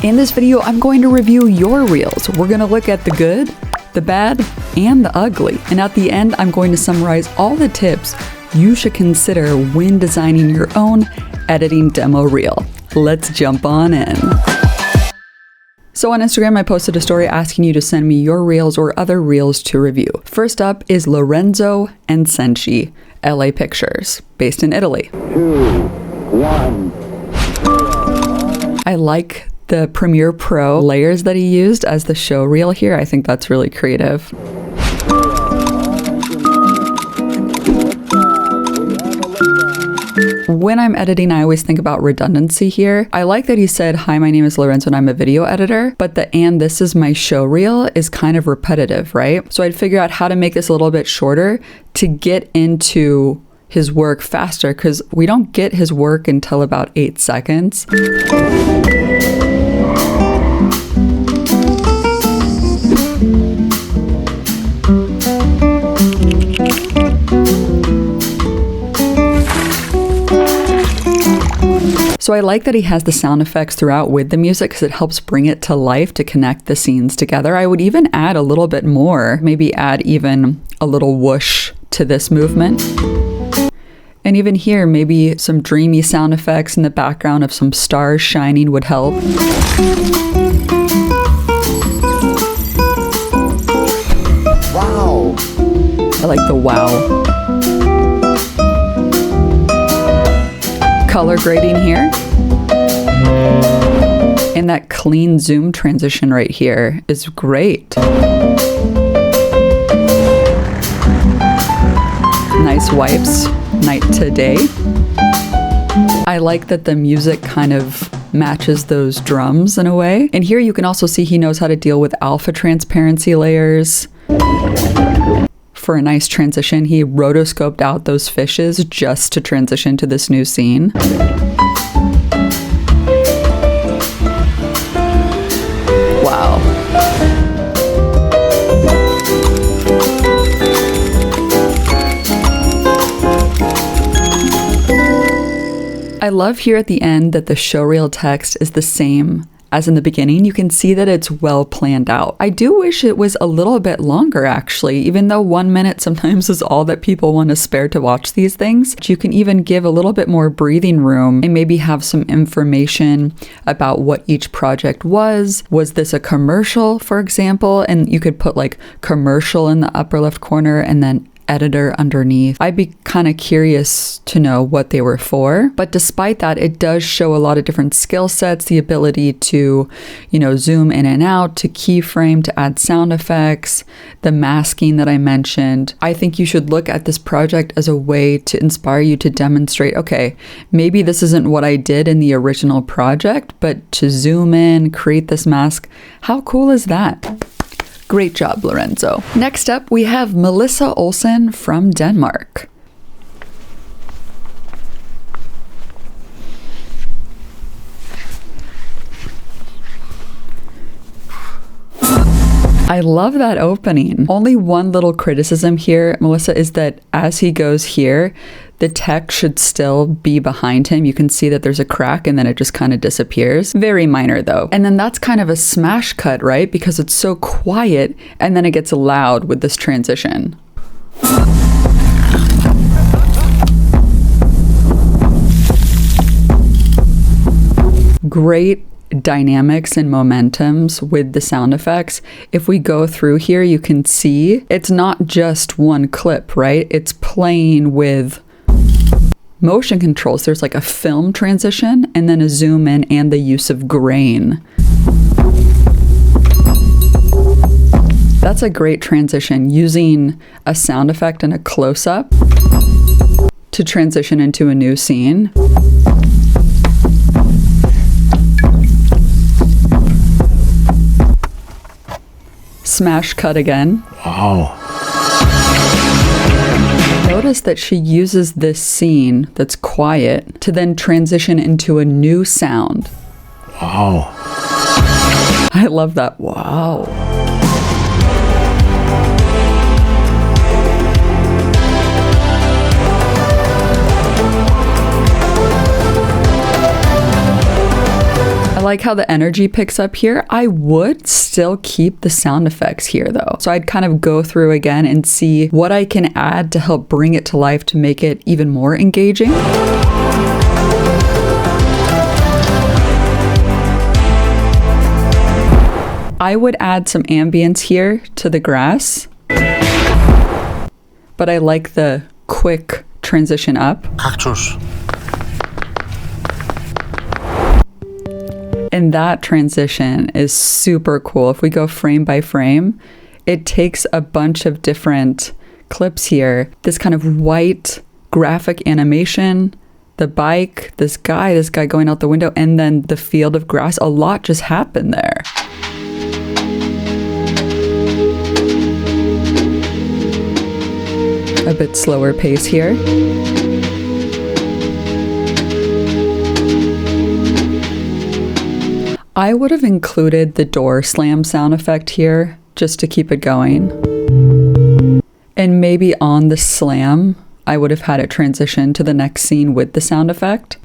In this video, I'm going to review your reels. We're going to look at the good, the bad, and the ugly. And at the end, I'm going to summarize all the tips you should consider when designing your own editing demo reel. Let's jump on in. So on Instagram, I posted a story asking you to send me your reels or other reels to review. First up is Lorenzo and Senshi, LA Pictures, based in Italy. 2, 1. I like the Premiere Pro layers that he used as the show reel here. I think that's really creative. When I'm editing, I always think about redundancy here. I like that he said, "Hi, my name is Lorenzo and I'm a video editor," but the "and this is my show reel" is kind of repetitive, right? So I'd figure out how to make this a little bit shorter to get into his work faster, because we don't get his work until about 8 seconds. So I like that he has the sound effects throughout with the music because it helps bring it to life to connect the scenes together. I would even add a little bit more, maybe add even a little whoosh to this movement. And even here, maybe some dreamy sound effects in the background of some stars shining would help. Wow! I like the wow. Color grading here. And that clean zoom transition right here is great. Nice wipes, night to day. I like that the music kind of matches those drums in a way. And here you can also see he knows how to deal with alpha transparency layers. For a nice transition, he rotoscoped out those fishes just to transition to this new scene. Wow. I love here at the end that the showreel text is the same as in the beginning. You can see that it's well planned out. I do wish it was a little bit longer, actually, even though 1 minute sometimes is all that people want to spare to watch these things. You can even give a little bit more breathing room and maybe have some information about what each project was. Was this a commercial, for example? And you could put like commercial in the upper left corner and then editor underneath. I'd be kind of curious to know what they were for. But despite that, it does show a lot of different skill sets, the ability to, zoom in and out, to keyframe, to add sound effects, the masking that I mentioned. I think you should look at this project as a way to inspire you to demonstrate, okay, maybe this isn't what I did in the original project, but to zoom in, create this mask, how cool is that? Great job, Lorenzo. Next up, we have Melissa Olsen from Denmark. I love that opening. Only one little criticism here, Melissa, is that as he goes here, the text should still be behind him. You can see that there's a crack and then it just kind of disappears. Very minor though. And then that's kind of a smash cut, right? Because it's so quiet and then it gets loud with this transition. Great dynamics and momentums with the sound effects. If we go through here, you can see it's not just one clip, right? It's playing with motion controls. There's like a film transition and then a zoom in and the use of grain. That's a great transition, using a sound effect and a close-up to transition into a new scene. Smash cut again. Wow. Notice that she uses this scene that's quiet to then transition into a new sound. Wow. I love that. Wow. like how the energy picks up here. I would still keep the sound effects here though. So I'd kind of go through again and see what I can add to help bring it to life to make it even more engaging. I would add some ambience here to the grass, but I like the quick transition up. Cactus. And that transition is super cool. If we go frame by frame, it takes a bunch of different clips here. This kind of white graphic animation, the bike, this guy going out the window, and then the field of grass. A lot just happened there. A bit slower pace here. I would have included the door slam sound effect here just to keep it going. And maybe on the slam, I would have had it transition to the next scene with the sound effect.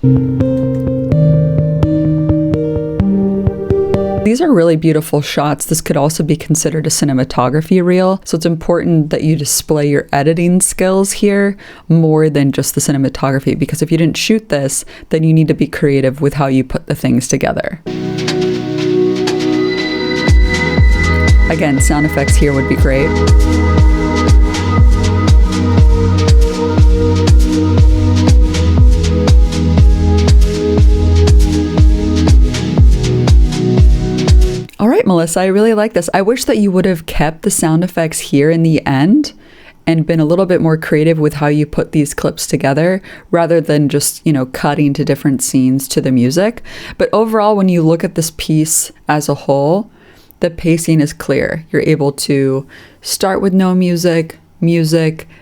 These are really beautiful shots. This could also be considered a cinematography reel. So it's important that you display your editing skills here more than just the cinematography, because if you didn't shoot this, then you need to be creative with how you put the things together. Again, sound effects here would be great. All right, Melissa, I really like this. I wish that you would have kept the sound effects here in the end and been a little bit more creative with how you put these clips together rather than just, cutting to different scenes to the music. But overall, when you look at this piece as a whole, the pacing is clear. You're able to start with no music,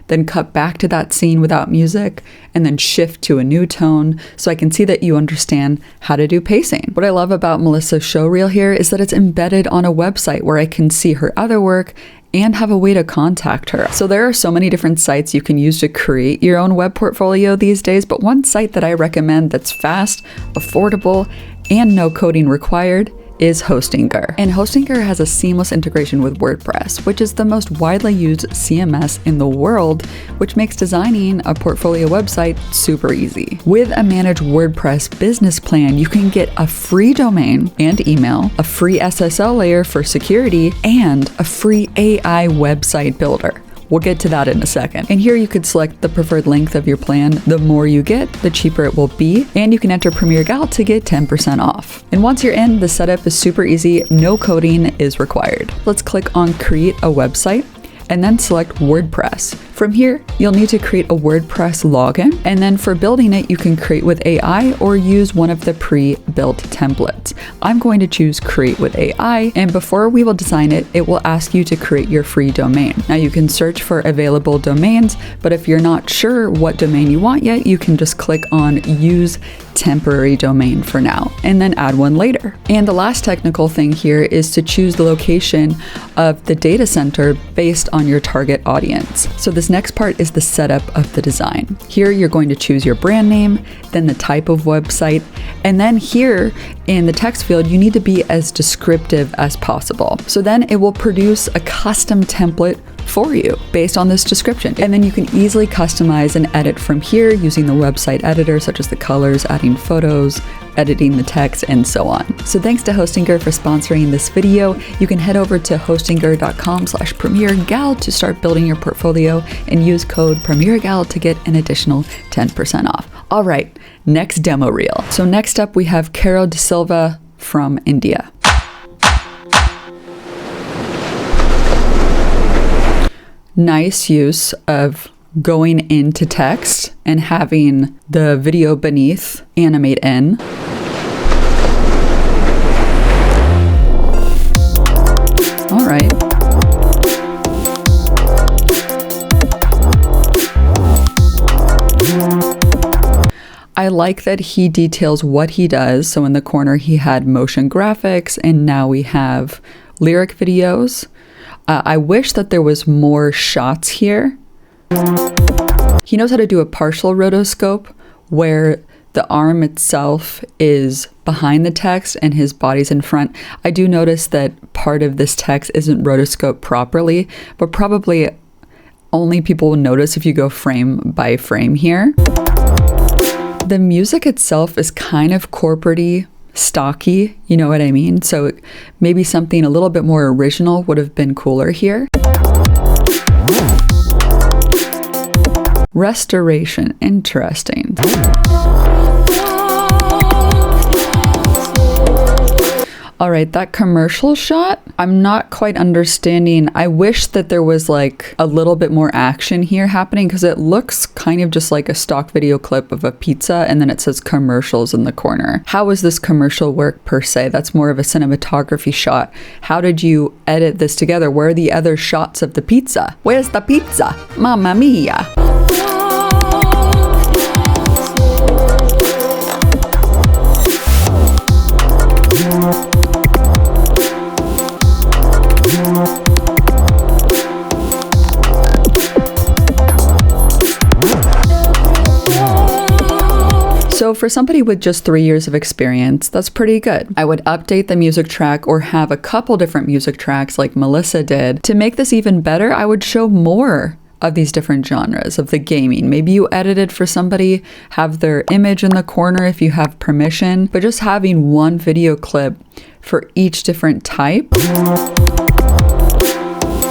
then cut back to that scene without music, and then shift to a new tone. So I can see that you understand how to do pacing. What I love about Melissa's showreel here is that it's embedded on a website where I can see her other work and have a way to contact her. So there are so many different sites you can use to create your own web portfolio these days, but one site that I recommend that's fast, affordable, and no coding required is Hostinger. And Hostinger has a seamless integration with WordPress, which is the most widely used CMS in the world, which makes designing a portfolio website super easy. With a managed WordPress business plan, you can get a free domain and email, a free SSL layer for security, and a free AI website builder. We'll get to that in a second. And here you could select the preferred length of your plan. The more you get, the cheaper it will be. And you can enter Premier Gal to get 10% off. And once you're in, the setup is super easy. No coding is required. Let's click on Create a Website and then select WordPress. From here, you'll need to create a WordPress login, and then for building it, you can create with AI or use one of the pre-built templates. I'm going to choose Create with AI, and before we will design it, it will ask you to create your free domain. Now you can search for available domains, but if you're not sure what domain you want yet, you can just click on Use Temporary Domain for now, and then add one later. And the last technical thing here is to choose the location of the data center based on your target audience. So this next part is the setup of the design. Here you're going to choose your brand name, then the type of website, and then here in the text field, you need to be as descriptive as possible. So then it will produce a custom template for you based on this description. And then you can easily customize and edit from here using the website editor, such as the colors, adding photos, editing the text, and so on. So thanks to Hostinger for sponsoring this video. You can head over to hostinger.com/premiergal to start building your portfolio and use code premiergal to get an additional 10% off. All right, next demo reel. So next up we have Kirill De Silva from India. Nice use of going into text and having the video beneath animate in. All right. I like that he details what he does. So in the corner he had motion graphics, and now we have lyric videos. I wish that there was more shots here. He knows how to do a partial rotoscope where the arm itself is behind the text and his body's in front. I do notice that part of this text isn't rotoscoped properly, but probably only people will notice if you go frame by frame here. The music itself is kind of corporate-y, stocky, you know what I mean? So maybe something a little bit more original would have been cooler here. Restoration, interesting. All right, that commercial shot, I'm not quite understanding. I wish that there was like a little bit more action here happening because it looks kind of just like a stock video clip of a pizza and then it says commercials in the corner. How was this commercial work per se? That's more of a cinematography shot. How did you edit this together? Where are the other shots of the pizza? Where's the pizza? Mamma mia. So for somebody with just 3 years of experience, that's pretty good. I would update the music track or have a couple different music tracks like Melissa did. To make this even better, I would show more of these different genres of the gaming. Maybe you edited for somebody, have their image in the corner if you have permission, but just having one video clip for each different type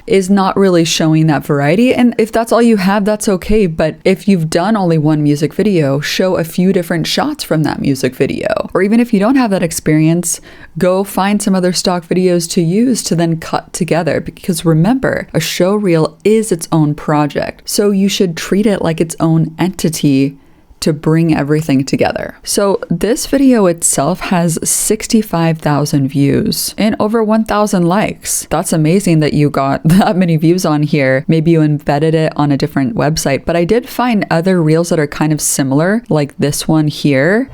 is not really showing that variety. And if that's all you have, that's okay. But if you've done only one music video, show a few different shots from that music video. Or even if you don't have that experience, go find some other stock videos to use to then cut together. Because remember, a show reel is its own project. So you should treat it like its own entity to bring everything together. So this video itself has 65,000 views and over 1,000 likes. That's amazing that you got that many views on here. Maybe you embedded it on a different website, but I did find other reels that are kind of similar, like this one here.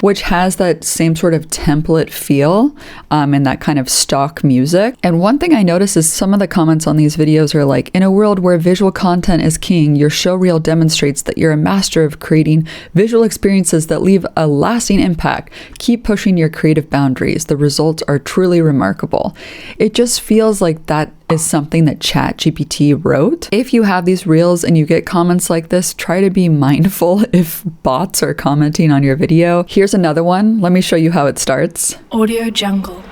Which has that same sort of template feel and that kind of stock music. And one thing I noticed is some of the comments on these videos are like, in a world where visual content is king, your show reel demonstrates that you're a master of creating visual experiences that leave a lasting impact. Keep pushing your creative boundaries. The results are truly remarkable. It just feels like that is something that ChatGPT wrote. If you have these reels and you get comments like this, try to be mindful if bots are commenting on your video. Here's another one. Let me show you how it starts. Audio jungle.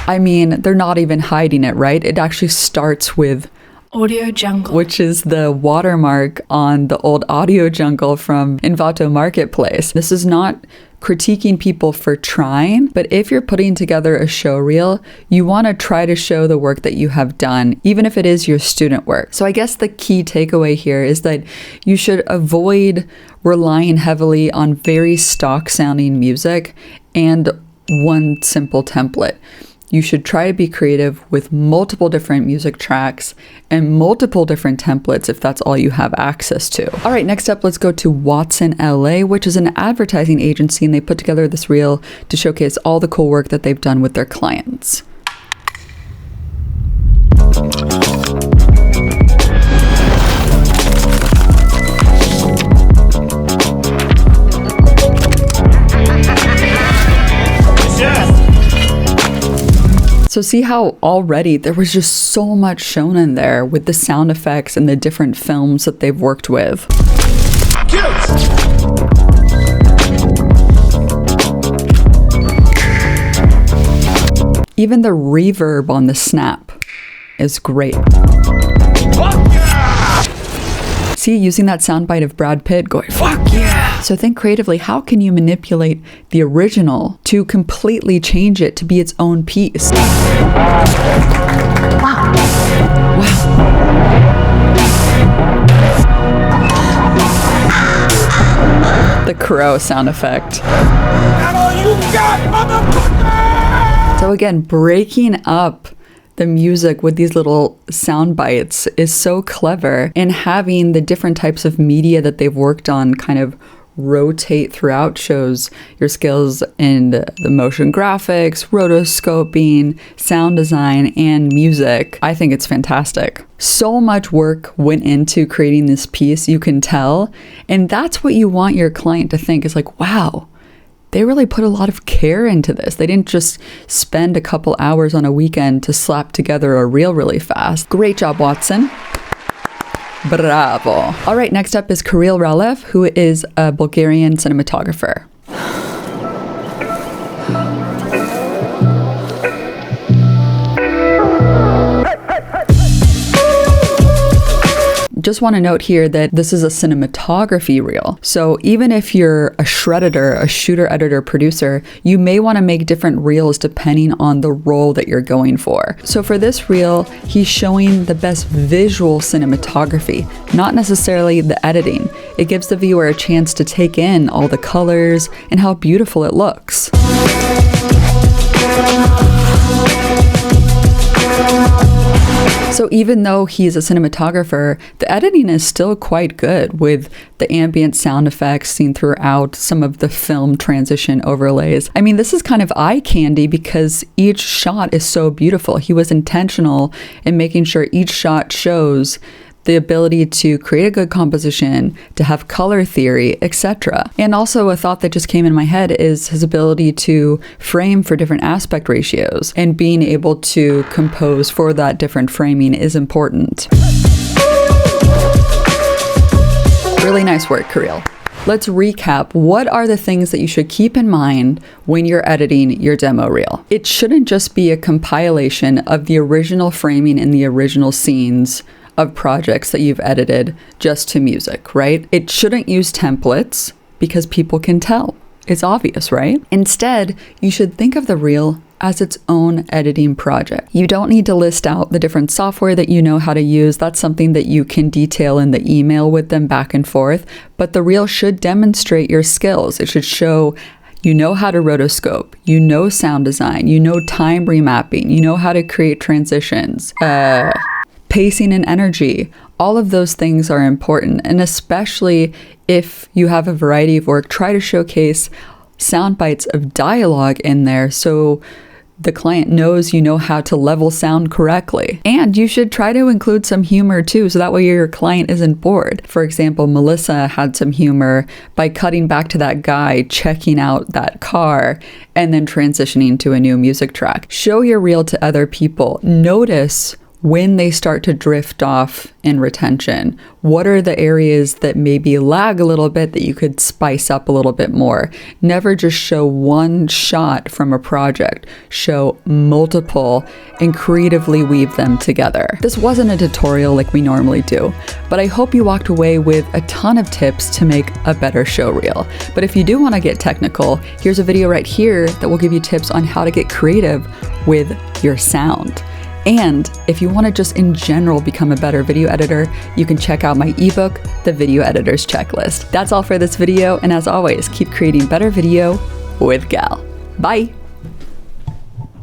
I mean, they're not even hiding it, right? It actually starts with Audio jungle, which is the watermark on the old Audio Jungle from Envato Marketplace. This is not critiquing people for trying, but if you're putting together a show reel, you want to try to show the work that you have done, even if it is your student work. So I guess the key takeaway here is that you should avoid relying heavily on very stock sounding music and one simple template. You should try to be creative with multiple different music tracks and multiple different templates if that's all you have access to. All right, next up, let's go to Watson LA, which is an advertising agency, and they put together this reel to showcase all the cool work that they've done with their clients. So see how already there was just so much shown in there with the sound effects and the different films that they've worked with. Even the reverb on the snap is great. See, using that soundbite of Brad Pitt going, "Fuck yeah!" So think creatively, how can you manipulate the original to completely change it to be its own piece? Wow. The crow sound effect. So again, breaking up the music with these little sound bites is so clever, and having the different types of media that they've worked on kind of rotate throughout, shows your skills in the motion graphics, rotoscoping, sound design, and music. I think it's fantastic. So much work went into creating this piece, you can tell. And that's what you want your client to think is like, wow, they really put a lot of care into this. They didn't just spend a couple hours on a weekend to slap together a reel really fast. Great job, Watson. Bravo. All right, next up is Kirill, who is a Bulgarian cinematographer. Just want to note here that this is a cinematography reel. So even if you're a shredder, a shooter, editor, producer, you may want to make different reels depending on the role that you're going for. So for this reel, he's showing the best visual cinematography, not necessarily the editing. It gives the viewer a chance to take in all the colors and how beautiful it looks. So even though he's a cinematographer, the editing is still quite good with the ambient sound effects seen throughout, some of the film transition overlays. I mean, this is kind of eye candy because each shot is so beautiful. He was intentional in making sure each shot shows the ability to create a good composition, to have color theory, etc. And also a thought that just came in my head is his ability to frame for different aspect ratios, and being able to compose for that different framing is important. Really nice work, Kirill. Let's recap. What are the things that you should keep in mind when you're editing your demo reel? It shouldn't just be a compilation of the original framing and the original scenes of projects that you've edited just to music, right? It shouldn't use templates because people can tell. It's obvious, right? Instead, you should think of the reel as its own editing project. You don't need to list out the different software that you know how to use. That's something that you can detail in the email with them back and forth. But the reel should demonstrate your skills. It should show you know how to rotoscope, you know sound design, you know time remapping, you know how to create transitions, pacing and energy. All of those things are important. And especially if you have a variety of work, try to showcase sound bites of dialogue in there so the client knows you know how to level sound correctly. And you should try to include some humor too, so that way your client isn't bored. For example, Melissa had some humor by cutting back to that guy checking out that car and then transitioning to a new music track. Show your reel to other people. Notice when they start to drift off in retention. What are the areas that maybe lag a little bit that you could spice up a little bit more? Never just show one shot from a project. Show multiple and creatively weave them together. This wasn't a tutorial like we normally do, but I hope you walked away with a ton of tips to make a better show reel. But if you do want to get technical, here's a video right here that will give you tips on how to get creative with your sound. And if you want to just in general become a better video editor, you can check out my ebook, The Video Editor's Checklist. That's all for this video, and as always, keep creating better video with Gal. Bye!